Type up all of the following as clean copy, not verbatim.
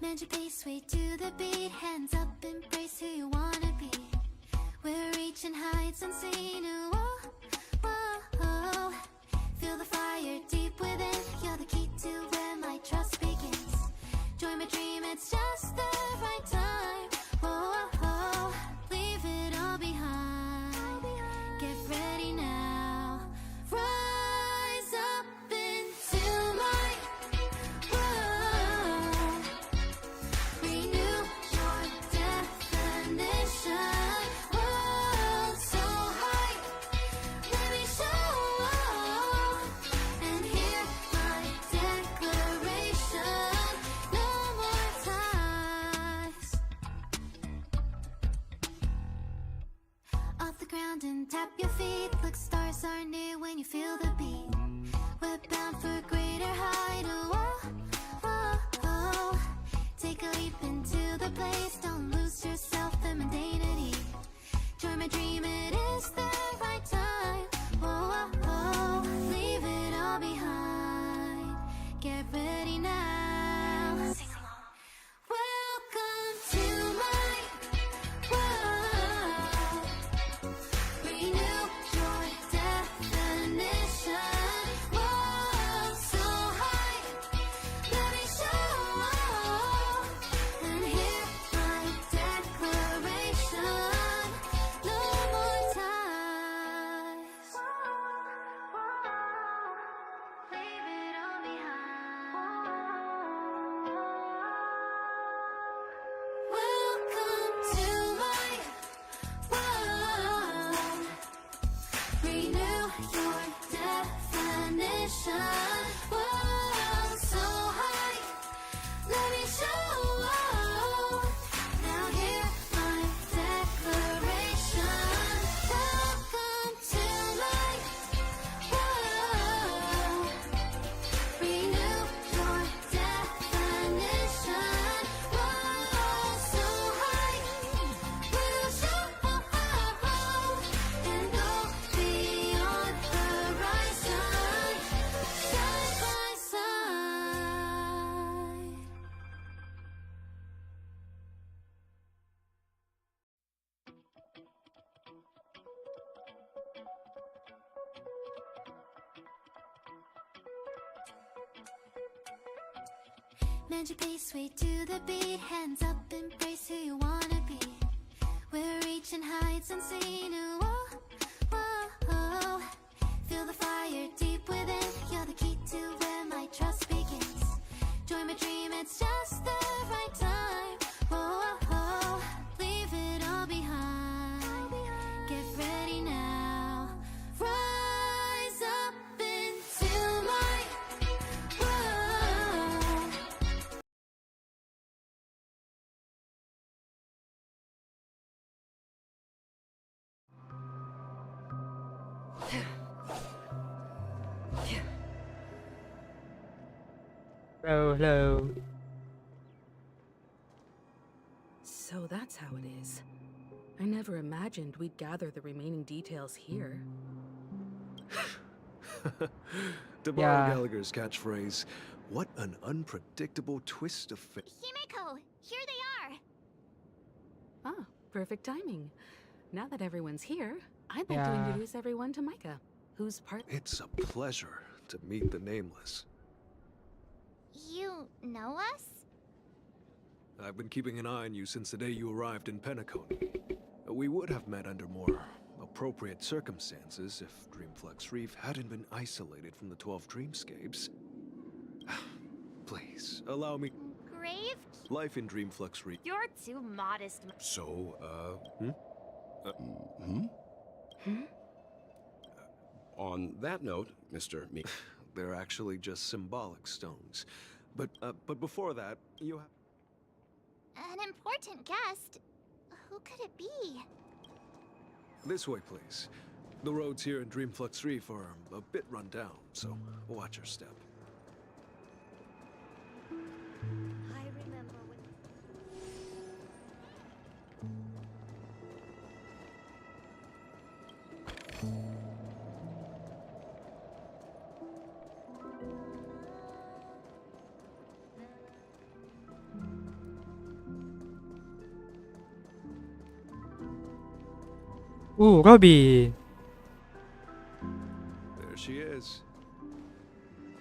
Magic pace, way to the beat. Hands up, embrace who you wanna be. We're reaching heights unseen. Whoa, whoa, whoa. Feel the fire deep within. You're the key to where my trust begins. Join my dream, it's just the right time. Whoa, whoa, whoa. Leave it all behind. Get ready now. Rise up into my world. Renew your definition. World so high, let me show. And hear my declaration. No more ties. Off the ground and tap your feet. Look, stars are near when you feel the beat. We're bound for greater height. Whoa, whoa, whoa. Take a leap into the place. Don't lose yourself in mundanity. Join my dream, it is the right time. Whoa, whoa, whoa. Leave it all behind. Get ready now. Sing along. Welcome to my world. Renew your definition. World so high, let me show. And hear my declaration. No more ties. Leave it all behind. Welcome to my world. Renew your definition. World so high, let me show. Now hear my declaration. Welcome to my world. Renew your definition. World so high, we'll show. And go beyond horizon. Side by side. Magic pace, way to the beat. Hands up, embrace who you wanna be. We're reaching heights unseen. Whoa, whoa, whoa. Feel the fire deep within. You're the key to where my trust begins. Join my dream, it's just the right time. Whoa, whoa, whoa. Leave it all behind. Get ready now. Rise up into my world. Hello, hello. So that's how it is. I never imagined we'd gather the remaining details here. To borrow Yeah. Gallagher's catchphrase, what an unpredictable twist of fate. Himeko, here they are. Ah, perfect timing. Now that everyone's here, I'd like to Yeah. introduce everyone to Micah, who's part. It's a pleasure to meet the nameless. You know us? I've been keeping an eye on you since the day you arrived in Penacone. We would have met under more appropriate circumstances if Dreamflux Reef hadn't been isolated from the 12 dreamscapes. Please, allow me. Grave? Life in Dreamflux Reef. You're too modest. So, On that note, Mr. Me. they're actually just symbolic stones. But before that, you have... An important guest. Who could it be? This way, please. The roads here in Dreamflux Reef are a bit run down, so watch your step. I remember when... Robbie. There she is.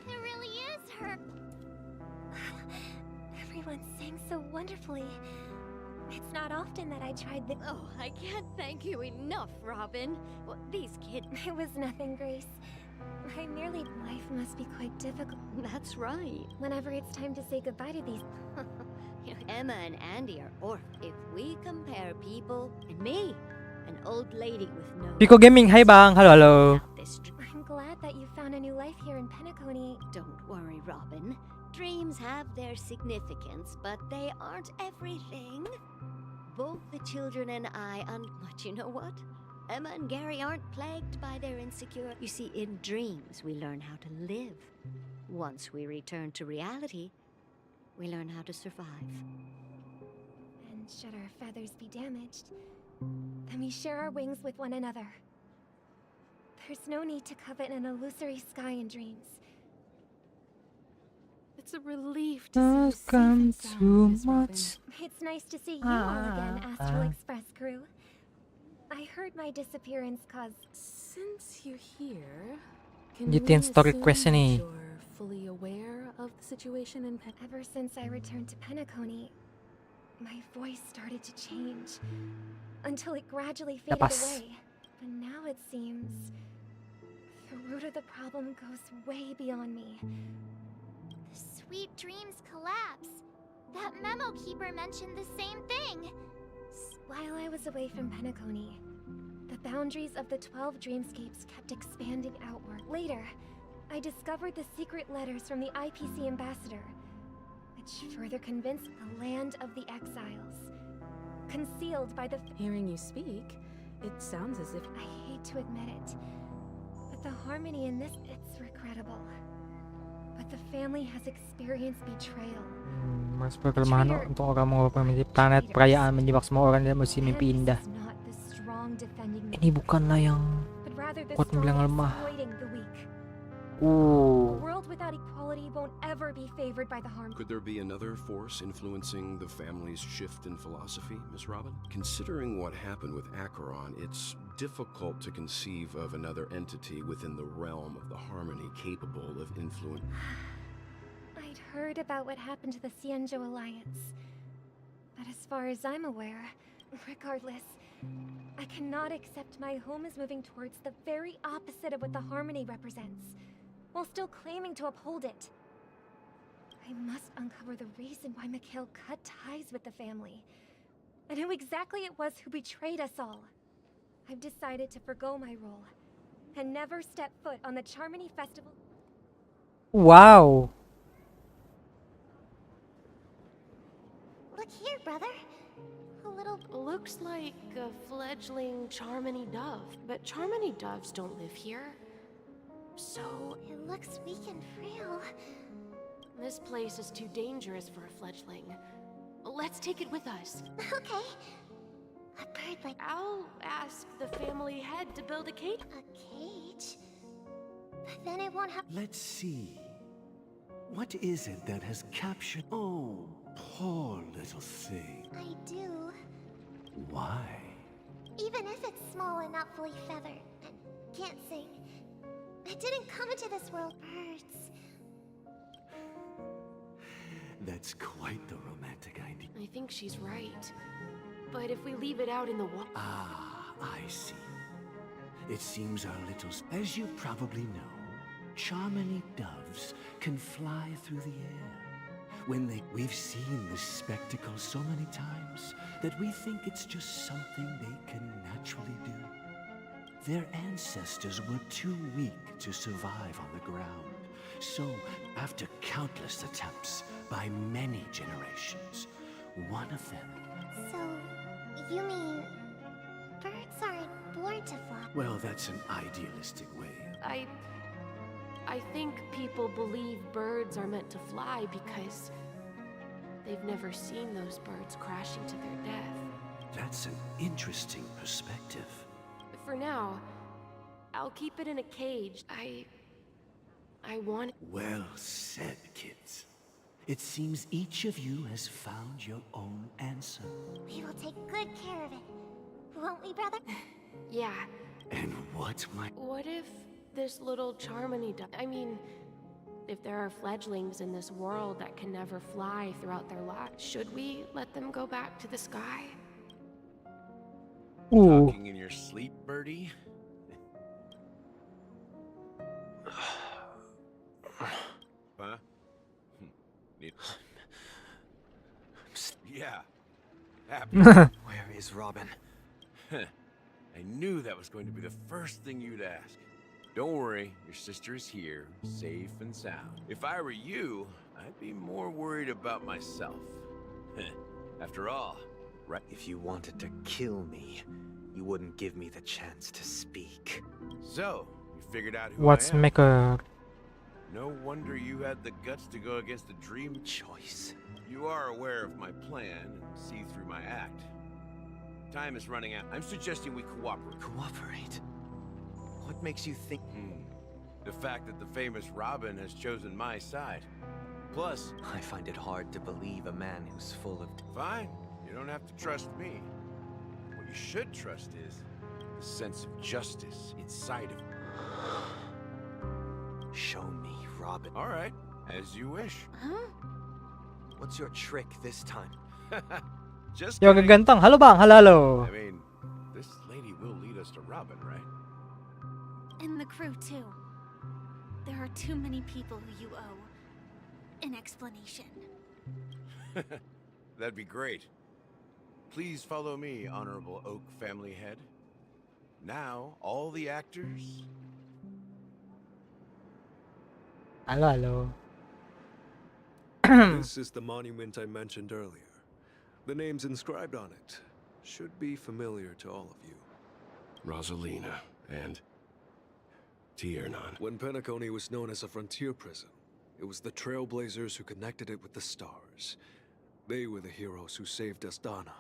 It really is her. Everyone sang so wonderfully. It's not often that I tried the. Oh, I can't thank you enough, Robin. Well, these kids. It was nothing, Grace. I merely. Life must be quite difficult. That's right. Whenever it's time to say goodbye to these. Emma and Andy are orphans. If we compare people and me, an old lady with no. Pico Gaming, hi bang. Hello. Out this I'm glad that you found a new life here in Penacony. Don't worry, Robin. Dreams have their significance, but they aren't everything. Both the children and I, but you know what? Emma and Gary aren't plagued by their insecurity. You see, in dreams, we learn how to live. Once we return to reality, we learn how to survive. And should our feathers be damaged, then we share our wings with one another. There's no need to covet an illusory sky in dreams. It's a relief to see you safe and sound, Too Miss Robin. much. It's nice to see you all again, Astral Express crew. I heard my disappearance caused. Since you're here, can Gitu we yung story assume question that eh. you're fully aware of the situation in Ever since I returned to Penacony, my voice started to change until it gradually faded Lapas. away. But now it seems the root of the problem goes way beyond me. The sweet dreams collapse. That memo keeper mentioned the same thing. While I was away from Penacony, the boundaries of the 12 dreamscapes kept expanding outward. Later, I discovered the secret letters from the IPC ambassador, which further convinced the land of the exiles, concealed by the. Hearing you speak, it sounds as if I hate to admit it, but the harmony in this, it's regrettable. But the family has experienced betrayal. Mas perkelemahan untuk orang mau pemilih planet perayaan menjebak semua orang dan musim mimpi indah. This is not the strong defending the Ini bukanlah yang but rather the kuat membilang strong lemah. exploiting the weak. A Uh, world without equality won't ever be favored by the harm. Could there be another force influencing the family's shift in philosophy, Miss Robin? Considering what happened with Acheron, it's difficult to conceive of another entity within the realm of the harmony capable of influence. I'd heard about what happened to the Xianzhou Alliance. But as far as I'm aware, regardless, I cannot accept my home is moving towards the very opposite of what the harmony represents, while still claiming to uphold it. I must uncover the reason why Mikhail cut ties with the family, and who exactly it was who betrayed us all. I've decided to forgo my role, and never step foot on the Charmony Festival. wow. Look here, brother. A little. Looks like a fledgling Charmony dove, but Charmony doves don't live here. So, It looks weak and frail. this place is too dangerous for a fledgling. Let's take it with us. Okay. A bird like I'll ask the family head to build a cage. a cage. But then it won't have. Let's see. What is it that has captured? Oh, poor little thing. I do. Why? Even if it's small and not fully feathered and can't sing, it didn't come into this world. Birds. That's quite the romantic idea. I think she's right. But if we leave it out in the wild, Ah, I see. It seems our little... As you probably know, Charmony doves can fly through the air. We've seen this spectacle so many times that we think it's just something they can naturally do. Their ancestors were too weak to survive on the ground. So, after countless attempts by many generations, one of them... So, you mean birds aren't born to fly? Well, that's an idealistic way. I think people believe birds are meant to fly because they've never seen those birds crashing to their death. That's an interesting perspective. For now, I'll keep it in a cage. I want... Well said, kids. It seems each of you has found your own answer. We will take good care of it. Won't we, brother? Yeah. And what might... What if this little Charmony I mean, if there are fledglings in this world that can never fly throughout their lives, should we let them go back to the sky? Ooh. Talking in your sleep, birdie? Huh? Yeah. Happy. Where is Robin? I knew that was going to be the first thing you'd ask. Don't worry, your sister is here, safe and sound. If I were you, I'd be more worried about myself. After all, right? If you wanted to kill me, you wouldn't give me the chance to speak. So, you figured out who What's I am? maker? No wonder you had the guts to go against the dream Choice. You are aware of my plan and see through my act. Time is running out. I'm suggesting we cooperate. Cooperate? What makes you think... The fact that the famous Robin has chosen my side. Plus... I find it hard to believe a man who's full of... Fine. You don't have to trust me. What you should trust is the sense of justice inside of me. Show me, Robin. All right. As you wish. Huh? What's your trick this time? Just Yo, kidding. gagantong. Halo bang, halo. I mean, this lady will lead us to Robin, right? And the crew, too. There are too many people who you owe an explanation. That'd be great. Please follow me, Honorable Oak family head. Now, all the actors... Halo, halo. This is the monument I mentioned earlier. The names inscribed on it should be familiar to all of you. Rosalina and Tiernan. When Penacony was known as a frontier prison, it was the Trailblazers who connected it with the stars. They were the heroes who saved Astana.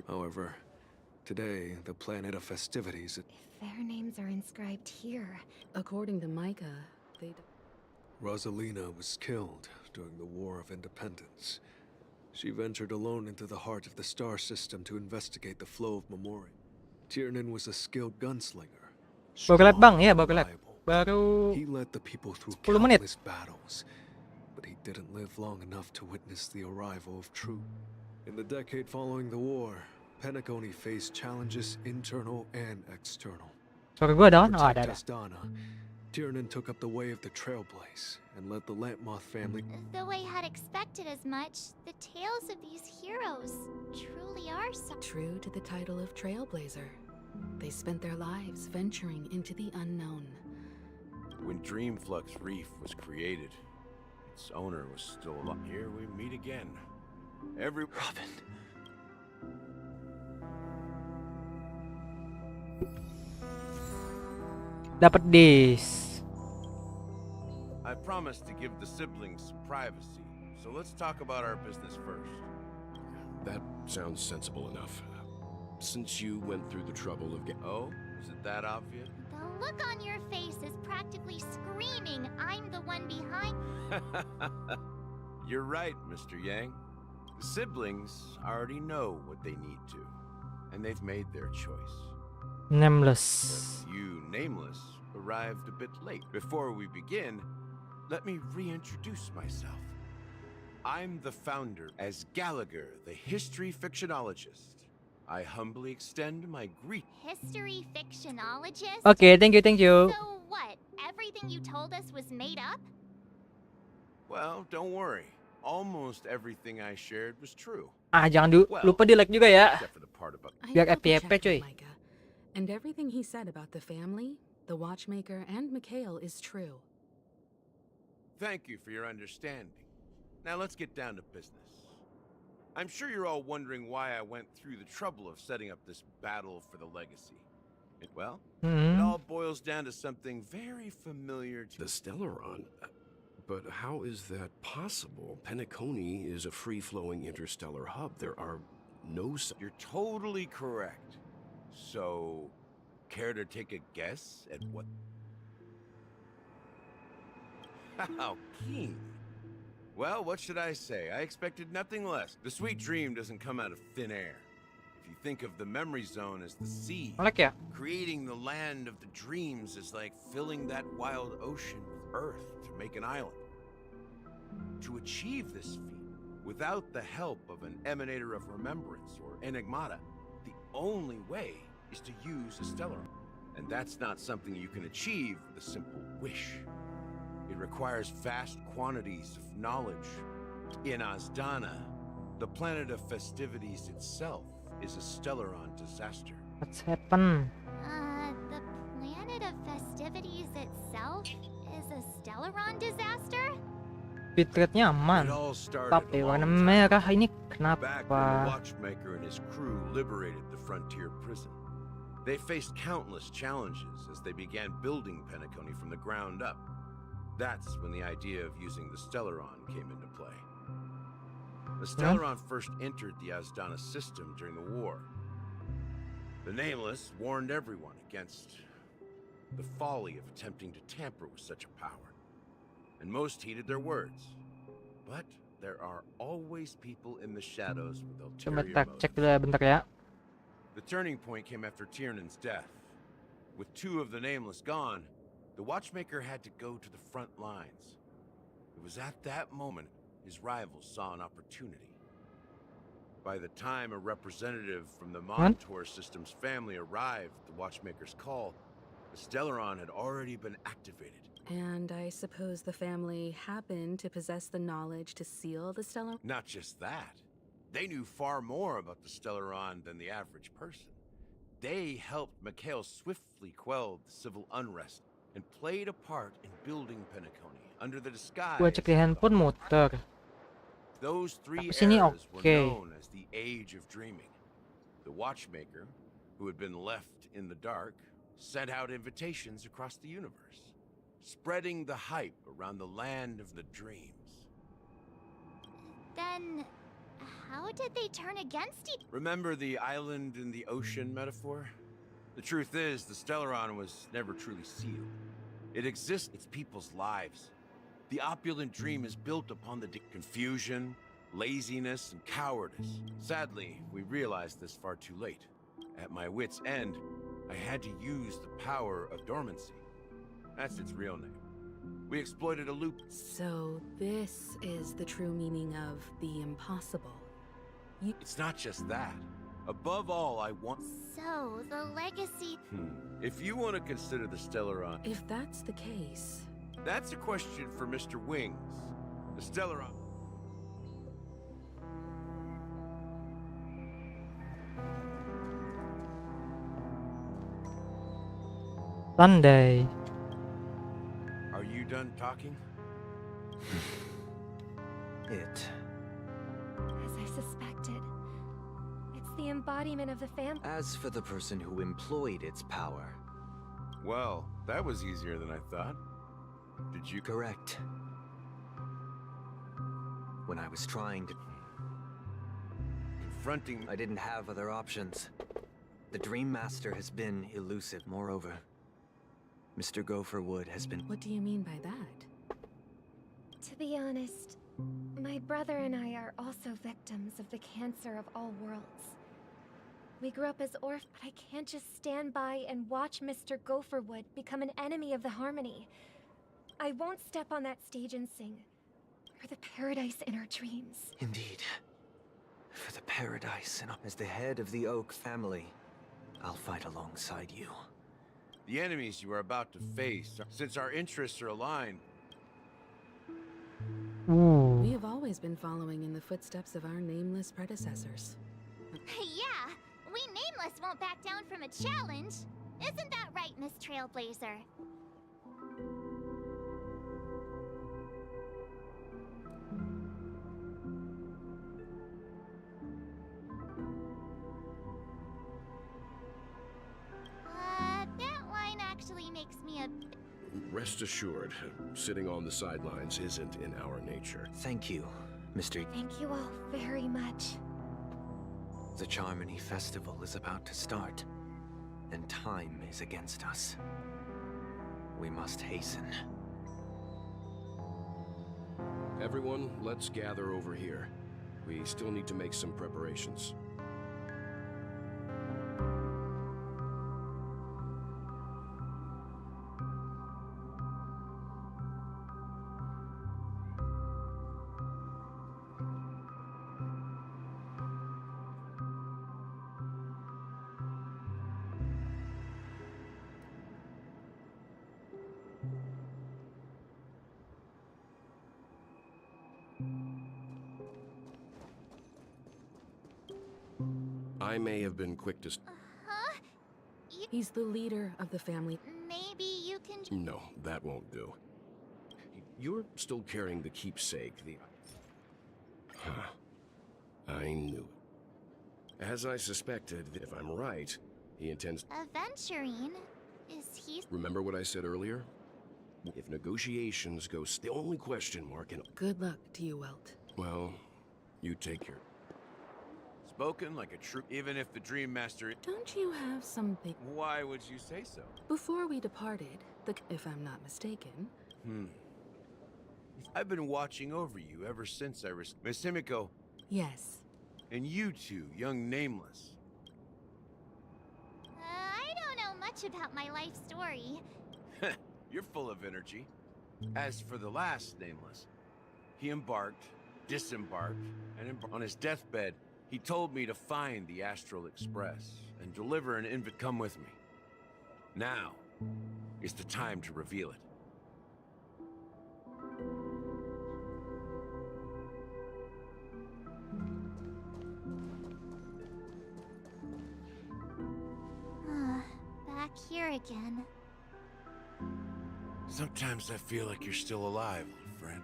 However, today, the planet of festivities... If their names are inscribed here... According to Micah, they... Rosalina was killed during the War of Independence. She ventured alone into the heart of the star system to investigate the flow of memory. Tiernan was a skilled gunslinger. Baru kelat bang, ya baru kelat. reliable. Baru He led the people through 10 menit. countless battles, but he didn't live long enough to witness the arrival of truth. In the decade following the war, Penacony faced challenges internal and external. Suara gua ada kan? To Oh, ada protect ada. Astana, Tiernan took up the way of the Trailblaze and led the Lampmoth family. Though I had expected as much, the tales of these heroes truly are so... True to the title of Trailblazer, they spent their lives venturing into the unknown. When Dreamflux Reef was created, its owner was still alive. Here we meet again. Robin. Dapat dis. I promised to give the siblings some privacy, so let's talk about our business first. That sounds sensible enough. Since you went through the trouble of Oh, is it that obvious? The look on your face is practically screaming, I'm the one behind... You're right, Mr. Yang. The siblings already know what they need to, and they've made their choice. Nameless. But you, Nameless, arrived a bit late. Before we begin, let me reintroduce myself. I'm the founder as Gallagher, the history fictionologist. I humbly extend my History fictionologist? Okay, thank you, thank you. So what? Everything you told us was made up? Well, don't worry. Almost everything I shared was true. Ah, jangan lupa di like juga ya. Except for the part about I Biar double-checked FYP cuy. with Micah, and everything he said about the family, the watchmaker, and Mikhail is true. Thank you for your understanding. Now let's get down to business. I'm sure you're all wondering why I went through the trouble of setting up this battle for the legacy. Well, it all boils down to something very familiar to the Stellaron. But how is that possible? Penacony is a free-flowing interstellar hub. There are no... You're totally correct. So, care to take a guess at what... How keen. Well, what should I say? I expected nothing less. The sweet dream doesn't come out of thin air. If you think of the memory zone as the sea, Oleh ya? creating the land of the dreams is like filling that wild ocean with earth to make an island. To achieve this feat, without the help of an emanator of remembrance or enigmata, the only way is to use a stellar. And that's not something you can achieve with a simple wish. It requires vast quantities of knowledge. In Azdana, the planet of festivities itself is a Stellaron disaster. What's happened? The planet of festivities itself is a Stellaron disaster? Bitrate-nya aman. It all started Tapi a warna long time merah ini back when the kenapa? watchmaker and his crew liberated the frontier prison. They faced countless challenges as they began building Penacony from the ground up. That's when the idea of using the Stellaron came into play. The Stellaron first entered the Azdana system during the war. The Nameless warned everyone against the folly of attempting to tamper with such a power, and most heeded their words. But there are always people in the shadows with Coba ulterior kita cek motives. dulu ya, bentar ya. The turning point came after Tiernan's death. With two of the Nameless gone, the Watchmaker had to go to the front lines. It was at that moment his rivals saw an opportunity. By the time a representative from the Montour Systems family arrived at the Watchmaker's call, the Stellaron had already been activated. And I suppose the family happened to possess the knowledge to seal the Stellaron? Not just that. They knew far more about the Stellaron than the average person. They helped Mikhail swiftly quell the civil unrest and played a part in building Penacony under the disguise. Gua cek di handphone muter. Those three Tapi sini eras were oke. known as the Age of Dreaming. The Watchmaker, who had been left in the dark, sent out invitations across the universe, spreading the hype around the land of the dreams. Then, how did they turn against each? Remember the island in the ocean metaphor? The truth is, the Stellaron was never truly sealed. It exists in its people's lives. The opulent dream is built upon the confusion, laziness, and cowardice. Sadly, we realized this far too late. At my wit's end, I had to use the power of dormancy. That's its real name. We exploited a loop. So this is the true meaning of the impossible. It's not just that. Above all, I want... So, the legacy... If you want to consider the Stellaron... If that's the case... That's a question for Mr. Wings. The Stellaron... Sunday. Are you done talking? As I suspected, it's the embodiment of the family. As for the person who employed its power... Well, that was easier than I thought. Did you... Correct. When I was trying to... Confronting... I didn't have other options. The Dream Master has been elusive. Moreover, Mr. Gopherwood has been... What do you mean by that? To be honest, my brother and I are also victims of the cancer of all worlds. We grew up as orphans, but I can't just stand by and watch Mr. Gopherwood become an enemy of the Harmony. I won't step on that stage and sing for the paradise in our dreams. Indeed. For the paradise and as the head of the Oak family, I'll fight alongside you. The enemies you are about to face, since our interests are aligned... We have always been following in the footsteps of our nameless predecessors. Yeah, we Nameless won't back down from a challenge. Isn't that right, Miss Trailblazer? That line actually makes me a... Rest assured, sitting on the sidelines isn't in our nature. Thank you, Mr. Thank you all very much. The Charmony Festival is about to start, and time is against us. We must hasten. Everyone, let's gather over here. We still need to make some preparations. I may have been quick to... Huh? He's the leader of the family. Maybe you can... No, that won't do. You're still carrying the keepsake, the... Huh. I knew it. As I suspected, if I'm right, he intends... Aventurine? Is he... Remember what I said earlier? If negotiations go... The only question mark and... Good luck to you, Welt. Well, you take care. Spoken like a true... Even if the Dream Master... Don't you have something... Why would you say so? Before we departed, if I'm not mistaken... I've been watching over you ever since I Miss Himiko. Yes. And you two, young Nameless. I don't know much about my life story. You're full of energy. As for the last Nameless, he embarked, disembarked, and on his deathbed, he told me to find the Astral Express and deliver an invite. Come with me. Now is the time to reveal it. Back here again. Sometimes I feel like you're still alive, old friend.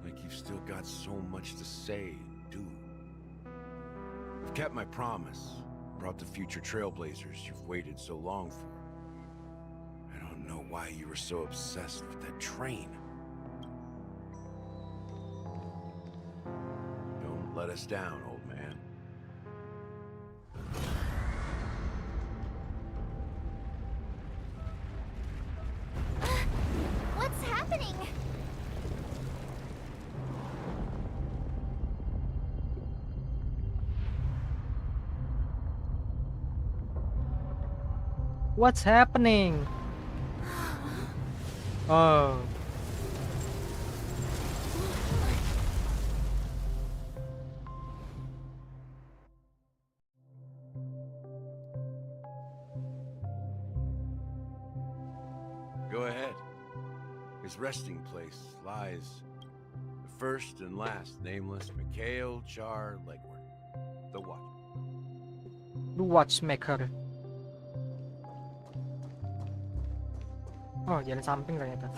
Like you've still got so much to say and do. I've kept my promise. Brought the future trailblazers you've waited so long for. I don't know why you were so obsessed with that train. Don't let us down, old man. What's happening? What's happening? Oh. Go ahead. His resting place lies the first and last Nameless Mikhail Char Legward, the Watch. The watchmaker. Oh, jalan samping ternyata.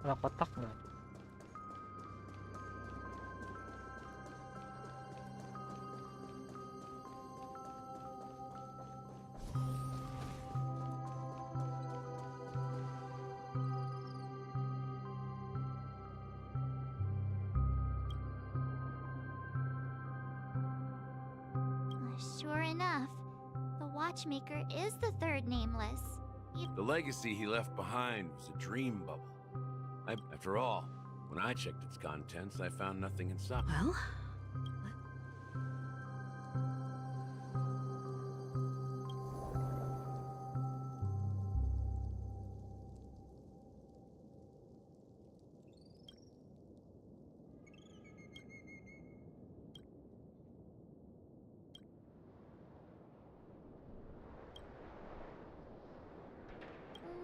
Ada kotak nggak? Sure enough, the watchmaker is the third Nameless. The legacy he left behind was a dream bubble. After all, when I checked its contents, I found nothing inside. Well...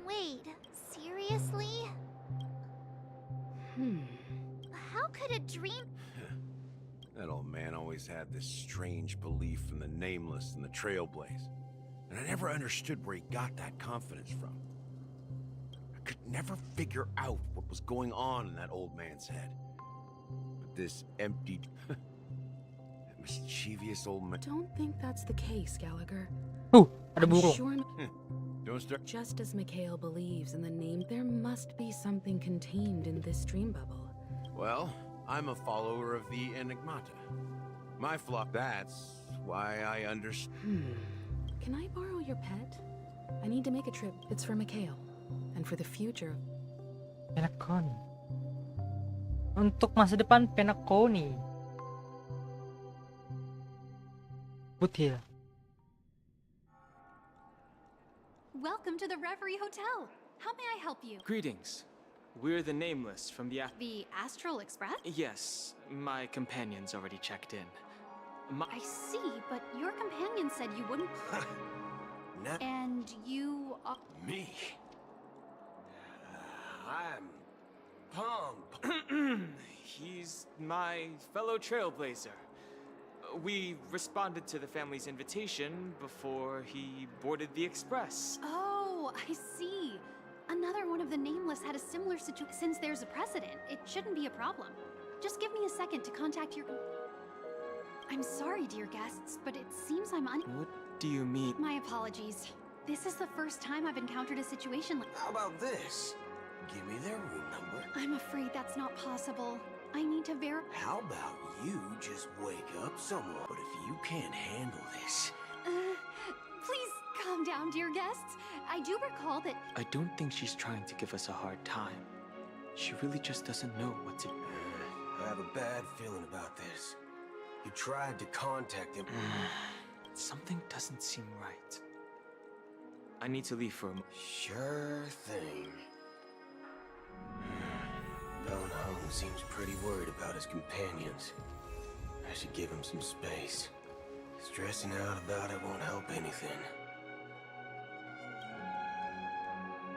Wait, seriously? How could a dream... That old man always had this strange belief in the Nameless and the Trailblaze. And I never understood where he got that confidence from. I could never figure out what was going on in that old man's head. But this empty... that mischievous old man... Don't think that's the case, Gallagher. Ada burung. Sure, Don't start... just as Mikhail believes in the name, there must be something contained in this dream bubble. Well, I'm a follower of the Enigmata. My flock, that's why I understand. Can I borrow your pet? I need to make a trip. It's for Mikhail. And for the future. Penacony. Untuk masa depan Penacony. Butil. Welcome to the Reverie Hotel. How may I help you? Greetings. We're the Nameless from the The Astral Express? Yes, my companion's already checked in. I see, but your companion said you wouldn't. And you are... Me? I'm pumped. He's my fellow trailblazer. We responded to the family's invitation before he boarded the express. Oh, I see. Another one of the Nameless had a similar situation. Since there's a precedent, it shouldn't be a problem. Just give me a second to contact your... I'm sorry, dear guests, but it seems I'm What do you mean? My apologies. This is the first time I've encountered a situation like... How about this? Give me their room number. I'm afraid that's not possible. I need to verify... How about you just wake up someone? But if you can't handle this... Please calm down, dear guests. I do recall that... I don't think she's trying to give us a hard time. She really just doesn't know what to... I have a bad feeling about this. You tried to contact him. Something doesn't seem right. I need to leave for a moment. Sure thing. Don Hung seems pretty worried about his companions. I should give him some space. Stressing out about it won't help anything.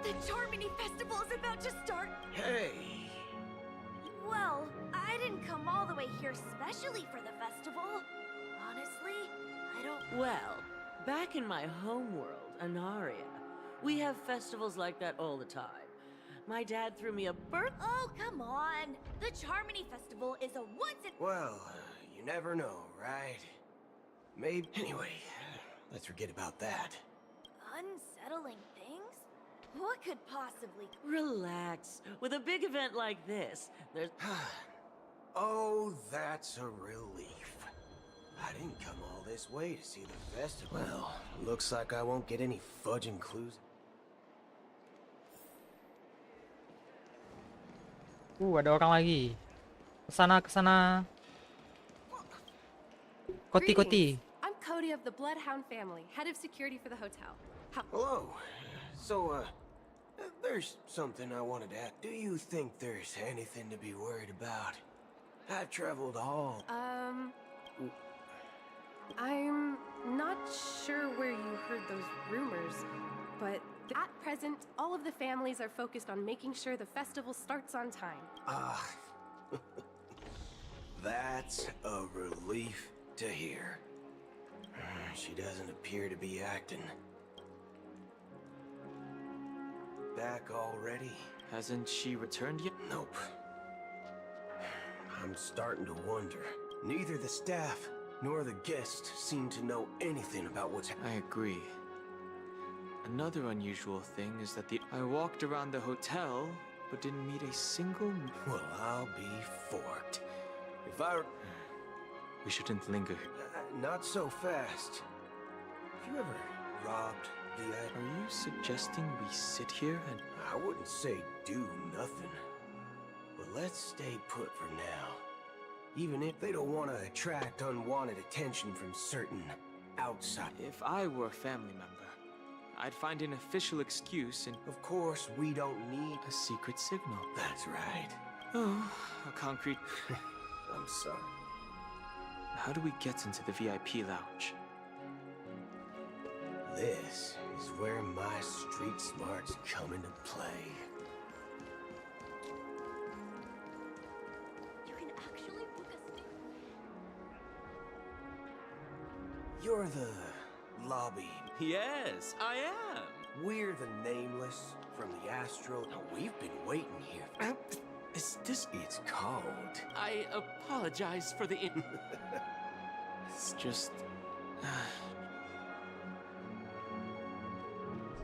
The Charmony Festival is about to start! Hey! Well, I didn't come all the way here specially for the festival. Honestly, I don't... Well, back in my homeworld, Anaria, we have festivals like that all the time. My dad threw me a birth... Oh, come on! The Charmony Festival is a once-in... Well, you never know, right? Maybe... Anyway, let's forget about that. Unsettling things? What could possibly... Relax. With a big event like this, there's... Oh, that's a relief. I didn't come all this way to see the festival. Well, looks like I won't get any fudging clues. Ada orang lagi. Kesana, kesana. Koti, koti. I'm Cody of the Bloodhound family, head of security for the hotel. Hello. So, there's something I wanted to ask. Do you think there's anything to be worried about? I've traveled all... I'm not sure where you heard those rumors, but at present, all of the families are focused on making sure the festival starts on time. That's a relief to hear. She doesn't appear to be acting. Back already? Hasn't she returned yet? Nope. I'm starting to wonder. Neither the staff nor the guests seem to know anything about what's happening. I agree. Another unusual thing is that I walked around the hotel, but didn't meet a single... Well, I'll be forked. If We shouldn't linger. Not so fast. Have you ever robbed VIP? Are you suggesting we sit here and... I wouldn't say do nothing. But let's stay put for now. Even if they don't want to attract unwanted attention from certain outside. If I were a family member, I'd find an official excuse and... Of course, we don't need... A secret signal. That's right. Oh, a concrete... I'm sorry. How do we get into the VIP lounge? This is where my street smarts come into play. You can actually book a... You're the lobby. Yes, I am. We're the Nameless from the Astral. Now, we've been waiting here. Is this... It's called... I apologize for the... It's just...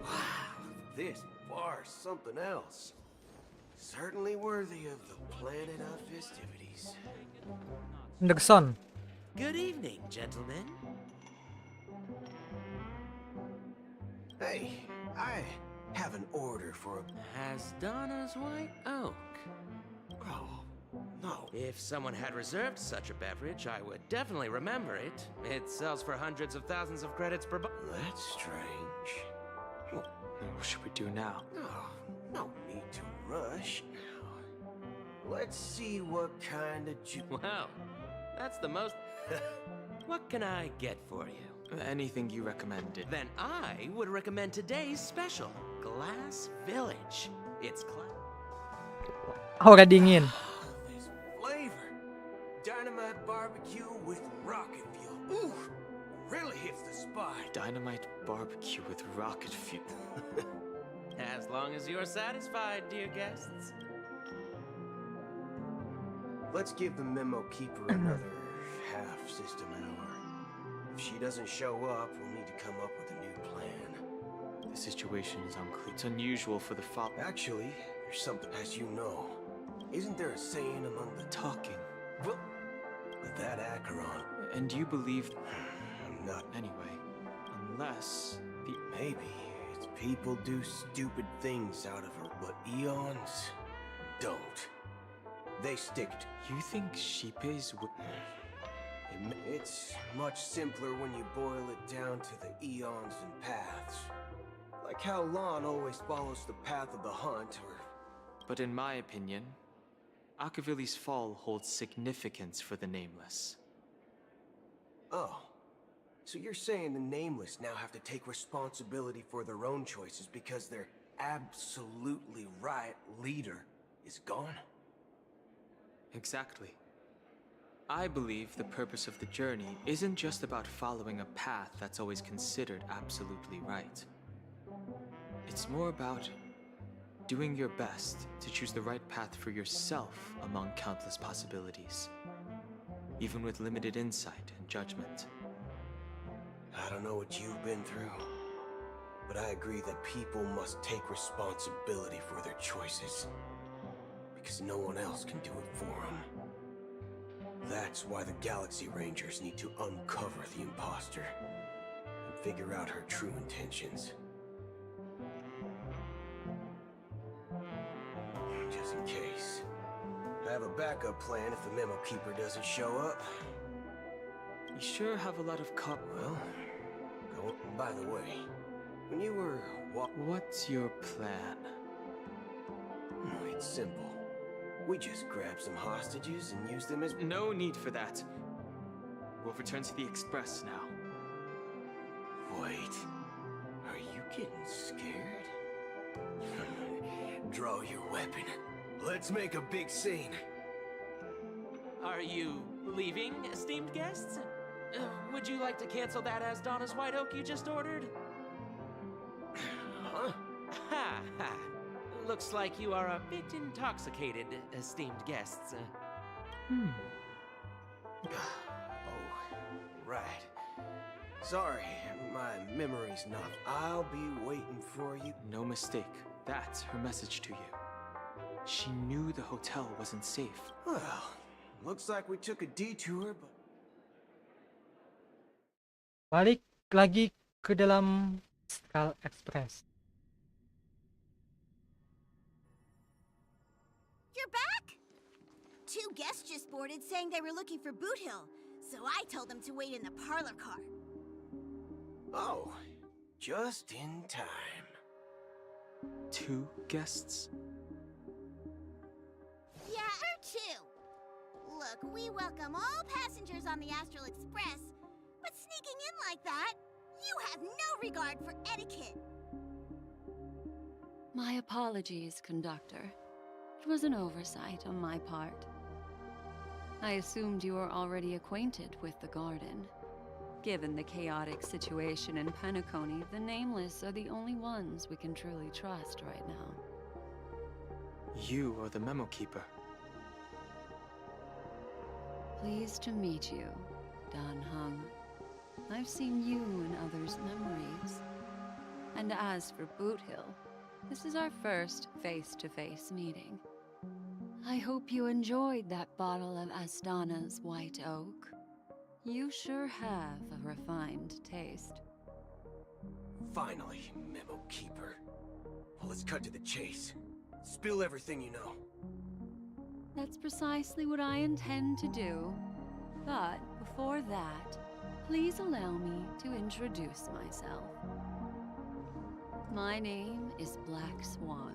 Wow, this bar's something else. Certainly worthy of the planet of festivities. Nagson. Good evening, gentlemen. Hey, I have an order for a... Has Donna's White Oak? Oh, no. If someone had reserved such a beverage, I would definitely remember it. It sells for hundreds of thousands of credits per That's strange. What should we do now? No need to rush. Let's see what kind of Wow, that's the most... What can I get for you? Anything you recommended. Then I would recommend today's special, Glass Village. It's Aura dingin. this flavor. Dynamite barbecue with rocket fuel. Ooh, really hits the spot. Dynamite barbecue with rocket fuel. As long as you're satisfied, dear guests. Let's give the memo keeper another half system hour. If she doesn't show up, we'll need to come up with a new plan. The situation is unclear. It's unusual for the fall. Actually, there's something, as you know. Isn't there a saying among the Talking. Well, with that Acheron. And you believed... I'm not. Anyway, unless the... Maybe it's people do stupid things out of her, but eons don't. They stick to... You think Sheepies would... It's much simpler when you boil it down to the eons and paths. Like how Lon always follows the path of the hunt, or... But in my opinion, Akavili's fall holds significance for the Nameless. Oh. So you're saying the Nameless now have to take responsibility for their own choices because their absolutely right leader is gone? Exactly. I believe the purpose of the journey isn't just about following a path that's always considered absolutely right. It's more about doing your best to choose the right path for yourself among countless possibilities, even with limited insight and judgment. I don't know what you've been through, but I agree that people must take responsibility for their choices, because no one else can do it for them. That's why the Galaxy Rangers need to uncover the imposter and figure out her true intentions. Just in case. I have a backup plan if the memo keeper doesn't show up. You sure have a lot of Well, by the way, when you were What's your plan? It's simple. We just grab some hostages and use them as... No need for that. We'll return to the Express now. Wait. Are you getting scared? Draw your weapon. Let's make a big scene. Are you leaving, esteemed guests? Would you like to cancel that Asdona's White Oak you just ordered? Huh? Ha ha! Looks like you are a bit intoxicated, esteemed guests. Oh, right. Sorry, my memory's not. I'll be waiting for you. No mistake. That's her message to you. She knew the hotel wasn't safe. Well, looks like we took a detour, but... Balik lagi ke dalam Skull Express. You're back? Two guests just boarded saying they were looking for Boot Hill, so I told them to wait in the parlor car. Oh, just in time. Two guests? Yeah, or two. Look, we welcome all passengers on the Astral Express, but sneaking in like that, you have no regard for etiquette. My apologies, conductor. It was an oversight on my part. I assumed you were already acquainted with the garden. Given the chaotic situation in Penacony, the Nameless are the only ones we can truly trust right now. You are the memo keeper. Pleased to meet you, Dan Hung. I've seen you in others' memories. And as for Boot Hill, this is our first face-to-face meeting. I hope you enjoyed that bottle of Astana's White Oak. You sure have a refined taste. Finally, memo keeper. Well, let's cut to the chase. Spill everything you know. That's precisely what I intend to do. But before that, please allow me to introduce myself. My name is Black Swan,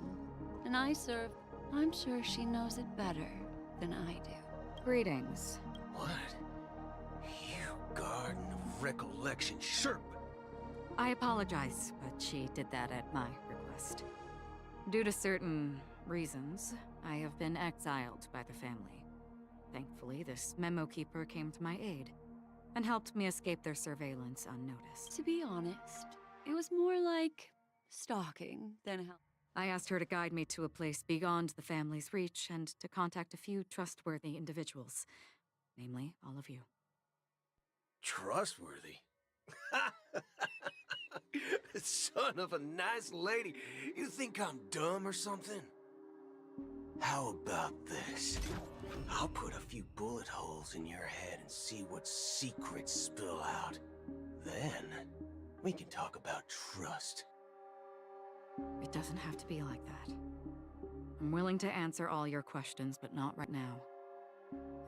and I serve... I'm sure she knows it better than I do. Greetings. What? You garden of recollection Sherp! I apologize, but she did that at my request. Due to certain reasons, I have been exiled by the family. Thankfully, this memo keeper came to my aid and helped me escape their surveillance unnoticed. To be honest, it was more like stalking than help. I asked her to guide me to a place beyond the family's reach and to contact a few trustworthy individuals, namely all of you. Trustworthy? Son of a nice lady. You think I'm dumb or something? How about this? I'll put a few bullet holes in your head and see what secrets spill out. Then, we can talk about trust. It doesn't have to be like that. I'm willing to answer all your questions, but not right now.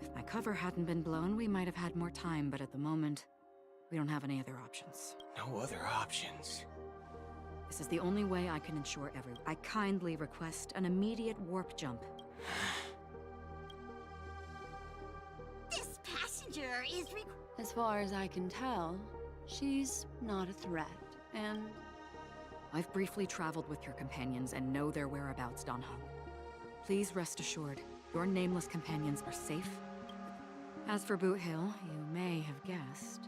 If my cover hadn't been blown, we might have had more time, but at the moment, we don't have any other options. No other options? This is the only way I can ensure I kindly request an immediate warp jump. This passenger is As far as I can tell, she's not a threat, and... I've briefly traveled with your companions and know their whereabouts, Don Hong. Please rest assured, your nameless companions are safe. As for Boot Hill, you may have guessed,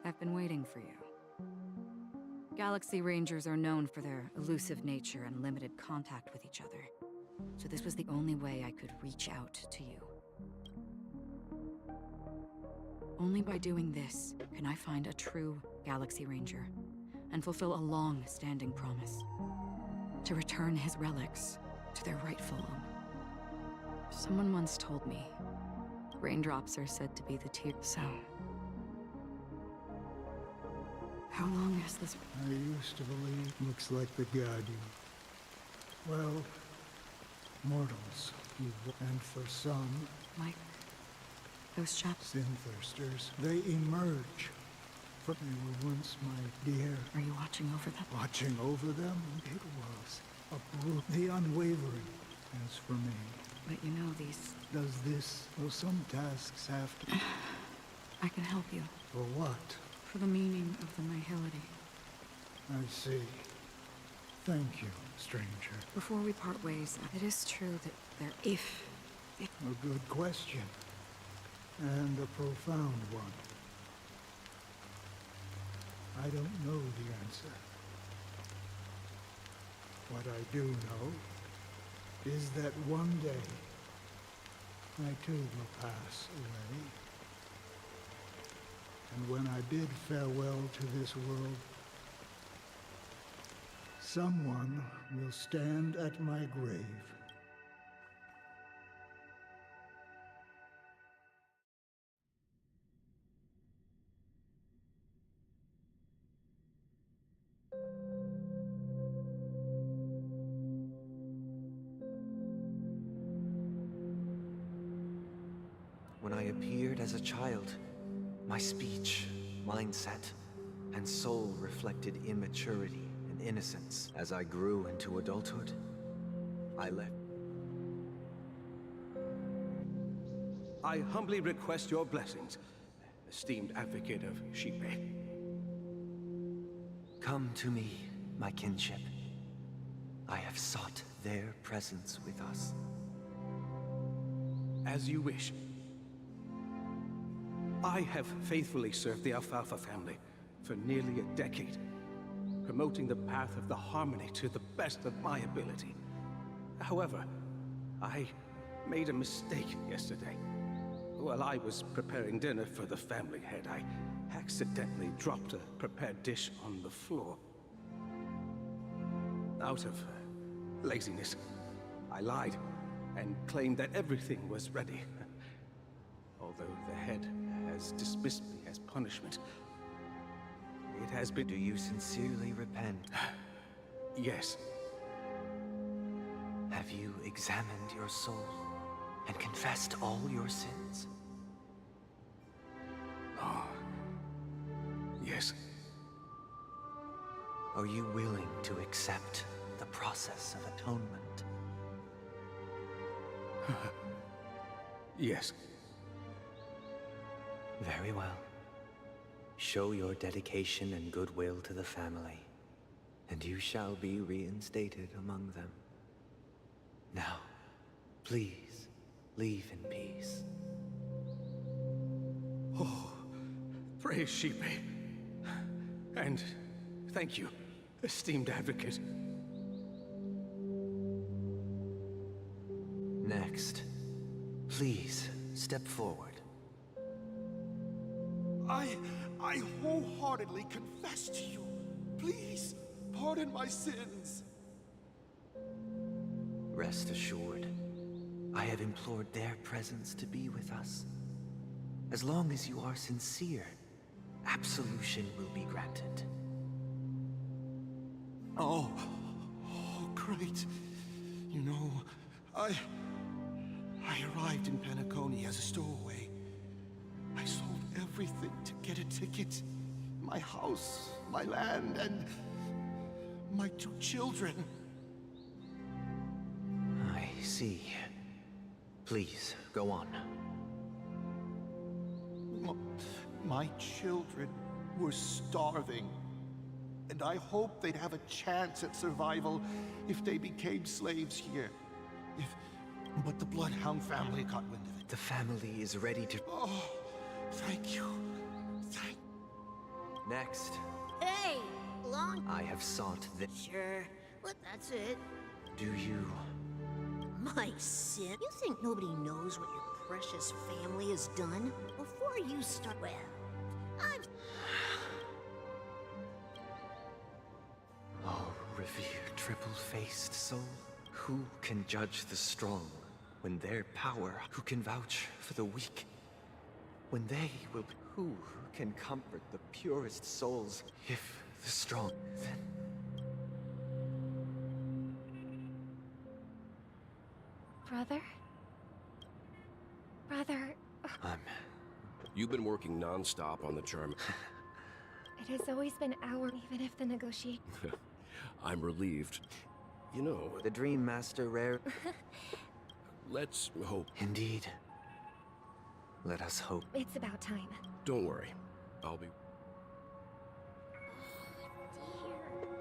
I've been waiting for you. Galaxy Rangers are known for their elusive nature and limited contact with each other, so this was the only way I could reach out to you. Only by doing this can I find a true Galaxy Ranger and fulfill a long-standing promise to return his relics to their rightful owner. Someone once told me, raindrops are said to be the tears. So, how long has this... I used to believe looks like the Guardian. Well, mortals, and for some... Like those chaps? Sin-thirsters. They emerge. But they were once my dear. Are you watching over them? Watching over them? It was uproot. The unwavering. As for me... But you know these... Does this... Well, some tasks have to... I can help you. For what? For the meaning of the nihility. I see. Thank you, stranger. Before we part ways, it is true that there... If... A good question. And a profound one. I don't know the answer. What I do know is that one day I too will pass away. And when I bid farewell to this world, someone will stand at my grave. When I appeared as a child, my speech, mindset, and soul reflected immaturity and innocence. As I grew into adulthood, I left. I humbly request your blessings, esteemed advocate of Chevy. Come to me, my kinship. I have sought their presence with us. As you wish. I have faithfully served the Alfalfa family for nearly a decade, promoting the path of the harmony to the best of my ability. However, I made a mistake yesterday. While I was preparing dinner for the family head, I accidentally dropped a prepared dish on the floor. Out of laziness, I lied and claimed that everything was ready. Although the head has dismissed me as punishment, it has been... Do you sincerely repent? Yes. Have you examined your soul and confessed all your sins? Oh. Yes. Are you willing to accept the process of atonement? Yes. Very well. Show your dedication and goodwill to the family, and you shall be reinstated among them. Now, please, leave in peace. Oh, praise Sheepy. And thank you, esteemed advocate. Next, please step forward. I wholeheartedly confess to you. Please, pardon my sins. Rest assured, I have implored their presence to be with us. As long as you are sincere, absolution will be granted. Oh, great. You know, I arrived in Penacony as a stowaway. I sold everything to get a ticket. My house, my land, and my 2 children. I see. Please, go on. My children were starving, and I hoped they'd have a chance at survival if they became slaves here. But the Bloodhound family got wind of it. The family is ready to... Oh, thank you. Next, Hey, long... I have sought the... Sure, but that's it. Do you... My sin. You think nobody knows what your precious family has done? Before you start... Well, I'm... Oh, revered triple-faced soul. Who can judge the strong when their power? Who can vouch for the weak when they will... Who can comfort the purest souls if the strong... Then... Brother? Brother... You've been working non-stop on the charm. It has always been our... even if the negotiate... I'm relieved. You know... The Dream Master rare... Let's hope. Indeed. Let us hope. It's about time. Don't worry. I'll be...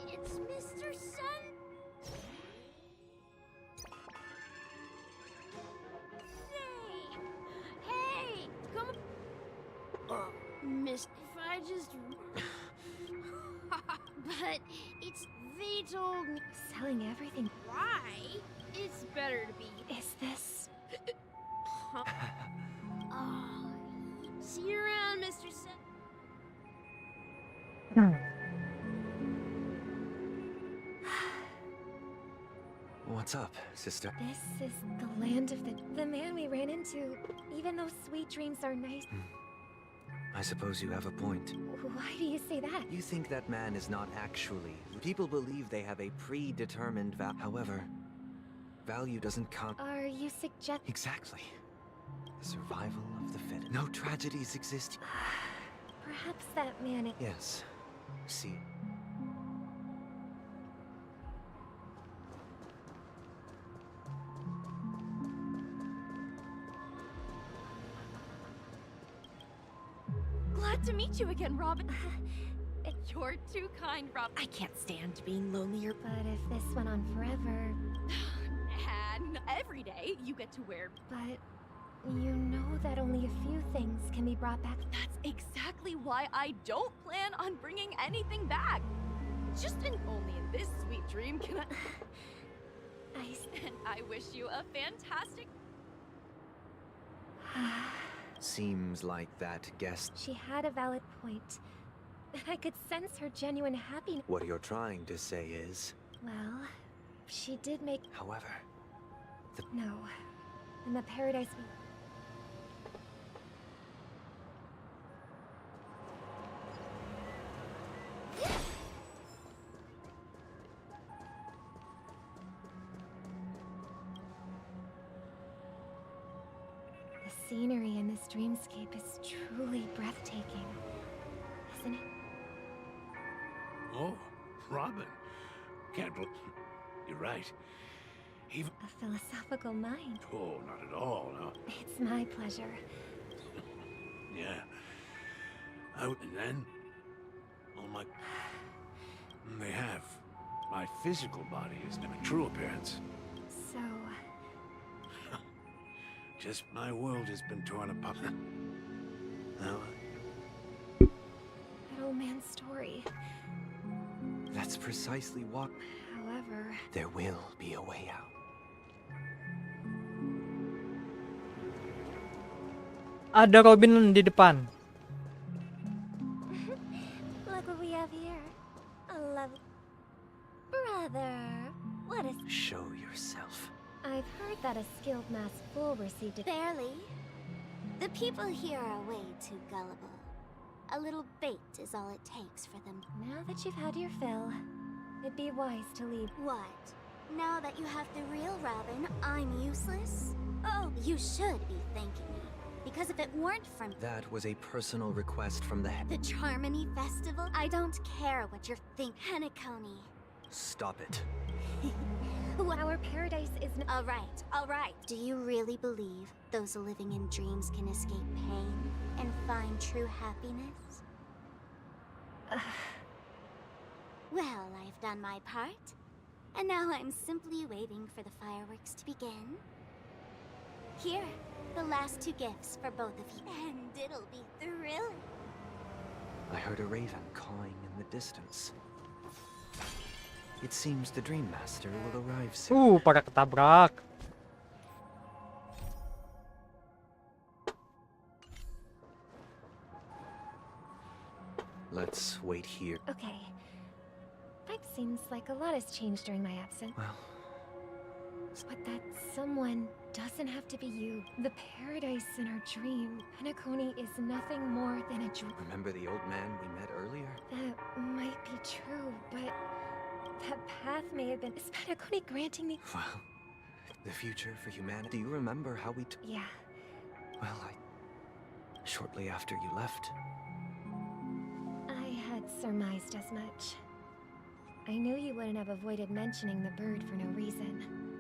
Dear, it's Mr. Sun. Hey! Come Miss, if I just... but it's... they told me... Selling everything. Why? It's better to be... Is this... Oh, see you around, Mr. Sun. What's up, sister? This is the land of the man we ran into. Even though sweet dreams are nice... I suppose you have a point. Why do you say that? You think that man is not actually... People believe they have a predetermined value. However, value doesn't come... Are you suggest... Exactly. The survival of the fittest. No tragedies exist. Perhaps that man... Yes. See. Glad to meet you again, Robin. You're too kind, Rob. I can't stand being lonelier. But if this went on forever... And every day you get to wear... But you know that only a few things can be brought back. That's exactly why I don't plan on bringing anything back. Only in this sweet dream can I... And I wish you a fantastic... Seems like that guest... She had a valid point. I could sense her genuine happiness. What you're trying to say is... Well, she did make... However... No. In the paradise we... The scenery in this dreamscape is truly breathtaking, isn't it? Oh, Robin. Can't believe... You're right. Even... A philosophical mind. Oh, not at all, no. It's my pleasure. Yeah. And then... Oh my... They have. My physical body is my true appearance. So... Just my world has been torn apart. Now, That old man's story. That's precisely what... However... There will be a way out. Ada Robin di depan. Look what we have here. A love... Brother, what is... Show yourself. I've heard that a skilled masked fool received a... Barely. The people here are way too gullible. A little bait is all it takes for them. Now that you've had your fill, it'd be wise to leave. What? Now that you have the real Robin, I'm useless? Oh, you should be thanking me. Because if it weren't for That was a personal request from the the Charmony Festival, I don't care what you're thinking. Penacony. Stop it. Our paradise is All right. Do you really believe those living in dreams can escape pain and find true happiness? Well, I've done my part. And now I'm simply waiting for the fireworks to begin. Here, the last 2 gifts for both of you. And it'll be thrilling. I heard a raven cawing in the distance. It seems the Dream Master will arrive soon. Pada ketabrak. Let's wait here. Okay. It seems like a lot has changed during my absence. Well... But that someone doesn't have to be you. The paradise in our dream, Penacony, is nothing more than a dream. Remember the old man we met earlier? That might be true, but that path may have been... Is Penacony granting me... Well, the future for humanity. Do you remember how we... Yeah. Well, shortly after you left. I had surmised as much. I knew you wouldn't have avoided mentioning the bird for no reason.